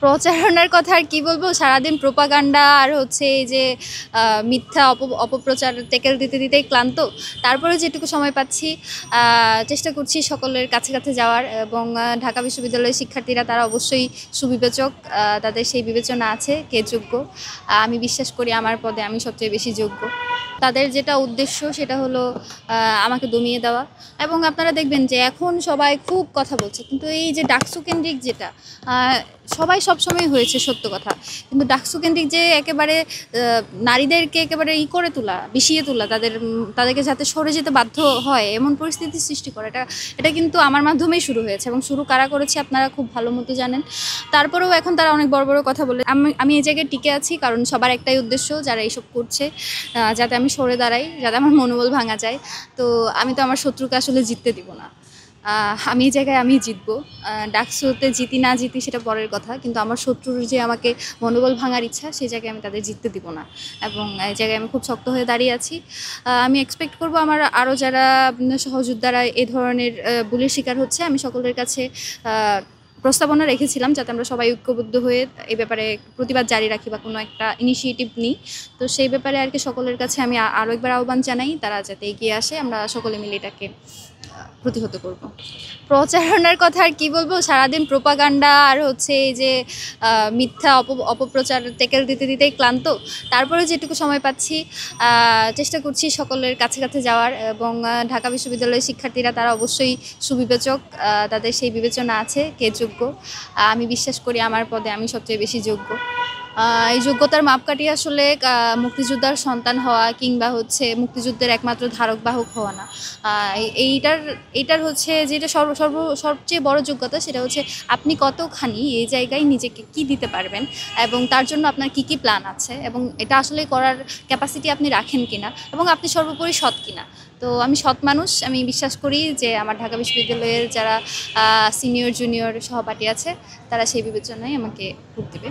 প্রচারণার কথা আর কি বলবো, সারাদিন প্রোপাগান্ডা আর হচ্ছে এই যে মিথ্যা অপপ্রচার টেকেল দিতে দিতেই ক্লান্ত। তারপরে যেটুকু সময় পাচ্ছি চেষ্টা করছি সকলের কাছে কাছে যাওয়ার, এবং ঢাকা বিশ্ববিদ্যালয়ের শিক্ষার্থীরা তারা অবশ্যই সুবিবেচক, তাদের সেই বিবেচনা আছে কে যোগ্য। আমি বিশ্বাস করি আমার পদে আমি সবচেয়ে বেশি যোগ্য। তাদের যেটা উদ্দেশ্য সেটা হলো আমাকে দমিয়ে দেওয়া। এবং আপনারা দেখবেন যে এখন সবাই খুব কথা বলছে, কিন্তু এই যে ডাকসু কেন্দ্রিক যেটা সবাই সবসময় হয়েছে সত্য কথা, কিন্তু ডাকসু কেন্দ্রিক যে একেবারে নারীদেরকে একেবারে করে তোলা, বিষিয়ে তোলা, তাদেরকে যাতে সরে যেতে বাধ্য হয় এমন পরিস্থিতি সৃষ্টি করে, এটা কিন্তু আমার মাধ্যমেই শুরু হয়েছে, এবং শুরু কারা করেছে আপনারা খুব ভালো মতো জানেন। তারপরেও এখন তারা অনেক বড় বড় কথা বলে। আমি এই জায়গায় টিকে আছি কারণ সবার একটাই উদ্দেশ্য, যারা এইসব করছে যাতে আমি সরে দাঁড়াই, যাতে আমার মনোবল ভাঙা যায়। তো আমি তো আমার শত্রুকে আসলে জিততে দিব না। আমি এই জায়গায় আমি জিতবো। ডাকসুতে জিতি না জিতি সেটা পরের কথা, কিন্তু আমার শত্রুর যে আমাকে মনোবল ভাঙার ইচ্ছা, সেই জায়গায় আমি তাদের জিততে দিব না, এবং এই জায়গায় আমি খুব শক্ত হয়ে দাঁড়িয়ে আছি। আমি এক্সপেক্ট করব আমার আরও যারা সহযোদ্ধারা এ ধরনের বুলির শিকার হচ্ছে, আমি সকলের কাছে প্রস্তাবনা রেখেছিলাম যাতে আমরা সবাই ঐক্যবদ্ধ হয়ে এই ব্যাপারে প্রতিবাদ জারি রাখি বা কোনো একটা ইনিশিয়েটিভ নিই। তো সেই ব্যাপারে আর কি সকলের কাছে আমি আরও একবার আহ্বান জানাই, তারা যাতে এগিয়ে আসে, আমরা সকলে মিলে এটাকে প্রতিহত করব। প্রচারণার কথা আর কি বলবো, সারাদিন প্রোপাগান্ডা আর হচ্ছে এই যে মিথ্যা অপপ্রচার টেকেল দিতে দিতেই ক্লান্ত। তারপরে যেটুকু সময় পাচ্ছি চেষ্টা করছি সকলের কাছে কাছে যাওয়ার, এবং ঢাকা বিশ্ববিদ্যালয়ের শিক্ষার্থীরা তারা অবশ্যই সুবিবেচক, তাদের সেই বিবেচনা আছে কে যোগ্য। আমি বিশ্বাস করি আমার পদে আমি সবচেয়ে বেশি যোগ্য। এই যোগ্যতার মাপকাঠি আসলে মুক্তিযোদ্ধার সন্তান হওয়া কিংবা হচ্ছে মুক্তিযুদ্ধের একমাত্র ধারক বাহক হওয়া না। এইটার হচ্ছে যেটা সবচেয়ে বড় যোগ্যতা, সেটা হচ্ছে আপনি কতখানি এই জায়গায় নিজেকে কি দিতে পারবেন, এবং তার জন্য আপনার কি কি প্ল্যান আছে, এবং এটা আসলে করার ক্যাপাসিটি আপনি রাখেন কিনা, এবং আপনি সর্বোপরি সৎ কিনা। তো আমি সৎ মানুষ, আমি বিশ্বাস করি যে আমার ঢাকা বিশ্ববিদ্যালয়ের যারা সিনিয়র জুনিয়র সহপাঠী আছে তারা সেই বিবেচনায় আমাকে ভোট দেবে।